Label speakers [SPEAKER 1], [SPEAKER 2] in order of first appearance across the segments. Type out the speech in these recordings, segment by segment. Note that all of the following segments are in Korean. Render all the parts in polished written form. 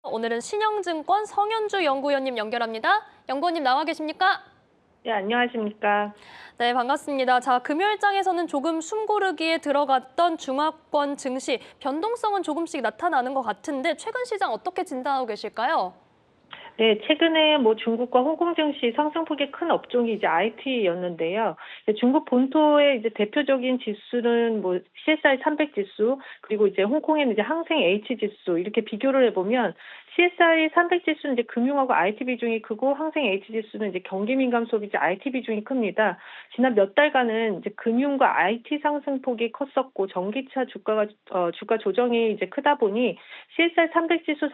[SPEAKER 1] 오늘은 신영증권 성현주 연구위원님 연결합니다. 연구원님 나와 계십니까?
[SPEAKER 2] 네, 안녕하십니까.
[SPEAKER 1] 네, 반갑습니다. 자, 금요일장에서는 조금 숨고르기에 들어갔던 중화권 증시, 변동성은 조금씩 나타나는 것 같은데 최근 시장 어떻게 진단하고 계실까요?
[SPEAKER 2] 네, 최근에 중국과 홍콩 증시 상승폭이 큰 업종이 이제 IT였는데요. 중국 본토의 이제 대표적인 지수는 CSI 300 지수, 그리고 이제 홍콩에는 이제 항생 H 지수 이렇게 비교를 해보면 CSI 300 지수는 이제 금융하고 IT 비중이 크고 항생 H 지수는 이제 경기 민감 소비자 IT 비중이 큽니다. 지난 몇 달간은 이제 금융과 IT 상승폭이 컸었고 전기차 주가 조정이 이제 크다 보니 CSI 300 지수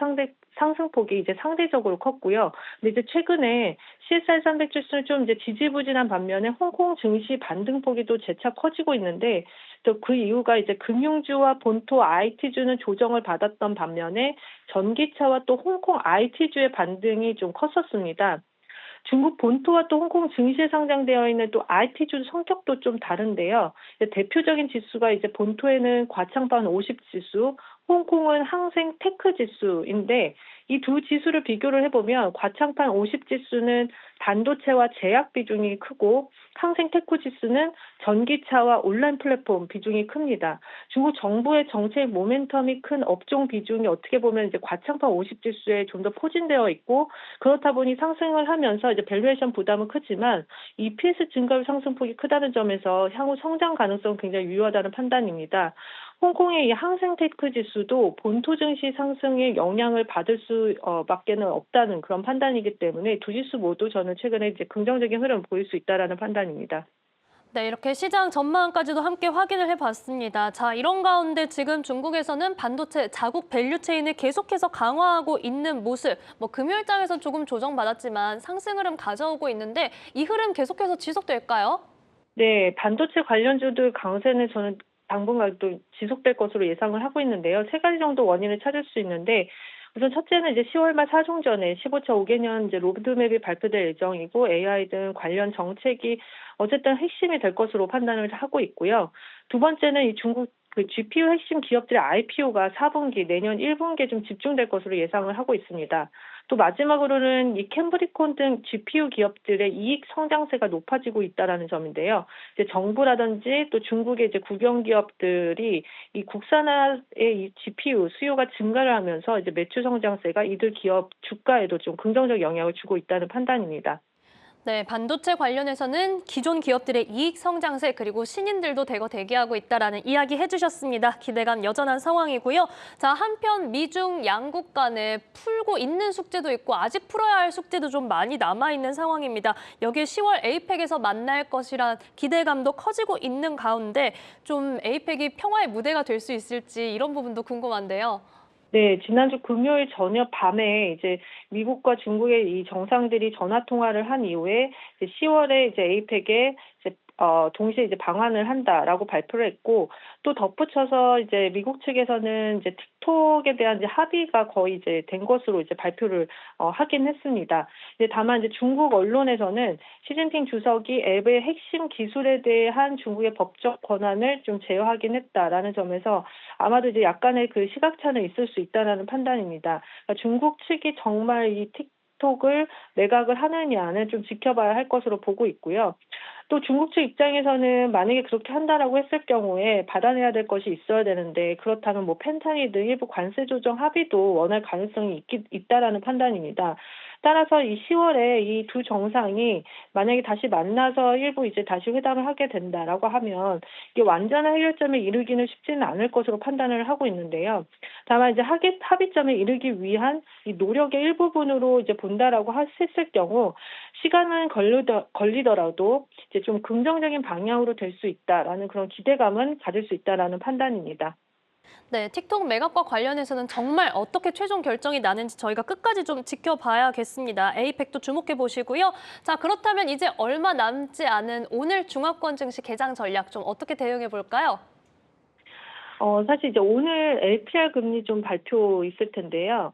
[SPEAKER 2] 상승폭이 이제 상대적으로 컸고요. 근데 이제 최근에 CSI 300 지수는 좀 이제 지지부진한 반면에 홍콩 증시 반등폭이 또 재차 커지고 있는데 또 그 이유가 이제 금융주와 본토 IT주는 조정을 받았던 반면에 전기차와 또 홍콩 IT주의 반등이 좀 컸었습니다. 중국 본토와 또 홍콩 증시에 상장되어 있는 또 IT주 성격도 좀 다른데요. 대표적인 지수가 이제 본토에는 과창반 50 지수, 홍콩은 항생 테크 지수인데 이 두 지수를 비교를 해보면 과창판 50 지수는 반도체와 제약 비중이 크고 항생 테크 지수는 전기차와 온라인 플랫폼 비중이 큽니다. 중국 정부의 정책 모멘텀이 큰 업종 비중이 어떻게 보면 이제 과창판 50 지수에 좀 더 포진되어 있고 그렇다 보니 상승을 하면서 이제 밸류에이션 부담은 크지만 EPS 증가율 상승폭이 크다는 점에서 향후 성장 가능성 굉장히 유효하다는 판단입니다. 홍콩의 이 항생테크 지수도 본토 증시 상승에 영향을 받을 밖에는 없다는 그런 판단이기 때문에 두 지수 모두 저는 최근에 이제 긍정적인 흐름 보일 수 있다라는 판단입니다.
[SPEAKER 1] 네, 이렇게 시장 전망까지도 함께 확인을 해봤습니다. 자, 이런 가운데 지금 중국에서는 반도체 자국 밸류체인을 계속해서 강화하고 있는 모습, 금요일장에선 조금 조정받았지만 상승 흐름 가져오고 있는데 이 흐름 계속해서 지속될까요?
[SPEAKER 2] 네, 반도체 관련주들 강세는 저는 당분간 또 지속될 것으로 예상을 하고 있는데요. 세 가지 정도 원인을 찾을 수 있는데 우선 첫째는 이제 10월 말 사중전에 15차 5개년 이제 로드맵이 발표될 예정이고 AI 등 관련 정책이 어쨌든 핵심이 될 것으로 판단을 하고 있고요. 두 번째는 이 중국 그 GPU 핵심 기업들의 IPO가 4분기 내년 1분기에 좀 집중될 것으로 예상을 하고 있습니다. 또 마지막으로는 이 캠브리콘 등 GPU 기업들의 이익 성장세가 높아지고 있다라는 점인데요. 이제 정부라든지 또 중국의 이제 국영 기업들이 이 국산화의 이 GPU 수요가 증가를 하면서 이제 매출 성장세가 이들 기업 주가에도 좀 긍정적 영향을 주고 있다는 판단입니다.
[SPEAKER 1] 네, 반도체 관련해서는 기존 기업들의 이익 성장세 그리고 신인들도 대거 대기하고 있다라는 이야기 해주셨습니다. 기대감 여전한 상황이고요. 자, 한편 미중 양국 간에 풀고 있는 숙제도 있고 아직 풀어야 할 숙제도 좀 많이 남아있는 상황입니다. 여기에 10월 에이펙에서 만날 것이란 기대감도 커지고 있는 가운데 좀 에이펙이 평화의 무대가 될 수 있을지 이런 부분도 궁금한데요.
[SPEAKER 2] 네, 지난주 금요일 저녁 밤에 이제 미국과 중국의 이 정상들이 전화 통화를 한 이후에 이제 10월에 이제 에이펙에 이제 동시에 이제 방한을 한다라고 발표를 했고 또 덧붙여서 이제 미국 측에서는 이제 틱톡에 대한 이제 합의가 거의 이제 된 것으로 이제 발표를 하긴 했습니다. 이제 다만 이제 중국 언론에서는 시진핑 주석이 앱의 핵심 기술에 대한 중국의 법적 권한을 좀 제어하긴 했다라는 점에서 아마도 이제 약간의 그 시각차는 있을 수 있다라는 판단입니다. 그러니까 중국 측이 정말 이 틱톡을 매각을 하느냐는 좀 지켜봐야 할 것으로 보고 있고요. 또 중국 측 입장에서는 만약에 그렇게 한다라고 했을 경우에 받아내야 될 것이 있어야 되는데 그렇다면 펜타닐 등 일부 관세 조정 합의도 원할 가능성이 있다라는 판단입니다. 따라서 이 10월에 이 두 정상이 만약에 다시 만나서 일부 이제 다시 회담을 하게 된다라고 하면 이게 완전한 해결점에 이르기는 쉽지는 않을 것으로 판단을 하고 있는데요. 다만 이제 합의점에 이르기 위한 이 노력의 일부분으로 이제 본다라고 했을 경우 시간은 걸리더라도 이제 좀 긍정적인 방향으로 될 수 있다라는 그런 기대감은 가질 수 있다라는 판단입니다.
[SPEAKER 1] 네, 틱톡 매각과 관련해서는 정말 어떻게 최종 결정이 나는지 저희가 끝까지 좀 지켜봐야겠습니다. 에이펙도 주목해 보시고요. 자, 그렇다면 이제 얼마 남지 않은 오늘 중화권 증시 개장 전략 좀 어떻게 대응해 볼까요?
[SPEAKER 2] 사실 이제 오늘 LPR 금리 좀 발표 있을 텐데요.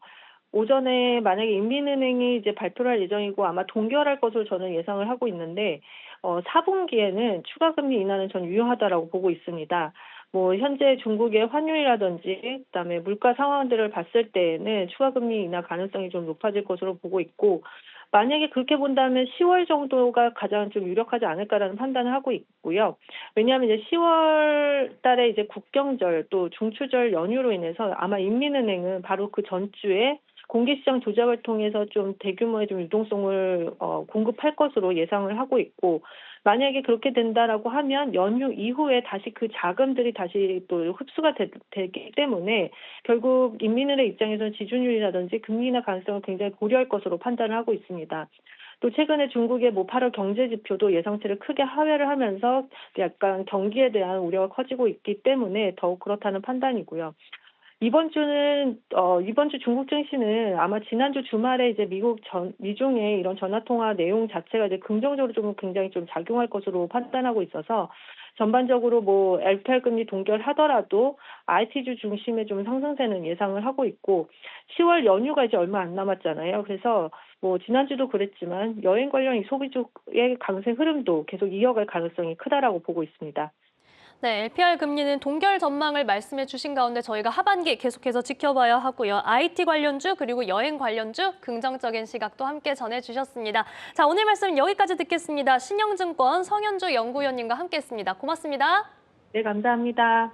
[SPEAKER 2] 오전에 만약에 인민은행이 이제 발표를 할 예정이고 아마 동결할 것으로 저는 예상을 하고 있는데 4분기에는 추가 금리 인하는 전 유효하다라고 보고 있습니다. 뭐 현재 중국의 환율이라든지 그다음에 물가 상황들을 봤을 때에는 추가 금리 인하 가능성이 좀 높아질 것으로 보고 있고 만약에 그렇게 본다면 10월 정도가 가장 좀 유력하지 않을까라는 판단을 하고 있고요. 왜냐하면 이제 10월 달에 이제 국경절 또 중추절 연휴로 인해서 아마 인민은행은 바로 그 전주에 공개시장 조작을 통해서 좀 대규모의 좀 유동성을 공급할 것으로 예상을 하고 있고 만약에 그렇게 된다라고 하면 연휴 이후에 다시 그 자금들이 다시 또 흡수가 되기 때문에 결국 인민은행 입장에서는 지준율이라든지 금리 인하 가능성을 굉장히 고려할 것으로 판단을 하고 있습니다. 또 최근에 중국의 뭐 8월 경제 지표도 예상치를 크게 하회를 하면서 약간 경기에 대한 우려가 커지고 있기 때문에 더욱 그렇다는 판단이고요. 이번 주 중국 증시는 아마 지난주 주말에 이제 미중의 이런 전화 통화 내용 자체가 이제 긍정적으로 좀 굉장히 좀 작용할 것으로 판단하고 있어서 전반적으로 뭐 LPR 금리 동결하더라도 IT주 중심의 좀 상승세는 예상을 하고 있고 10월 연휴가 이제 얼마 안 남았잖아요. 그래서 뭐 지난주도 그랬지만 여행 관련 이 소비주의 강세 흐름도 계속 이어갈 가능성이 크다라고 보고 있습니다.
[SPEAKER 1] 네, LPR 금리는 동결 전망을 말씀해 주신 가운데 저희가 하반기 계속해서 지켜봐야 하고요. IT 관련주 그리고 여행 관련주 긍정적인 시각도 함께 전해주셨습니다. 자, 오늘 말씀 여기까지 듣겠습니다. 신영증권 성현주 연구위원님과 함께했습니다. 고맙습니다.
[SPEAKER 2] 네, 감사합니다.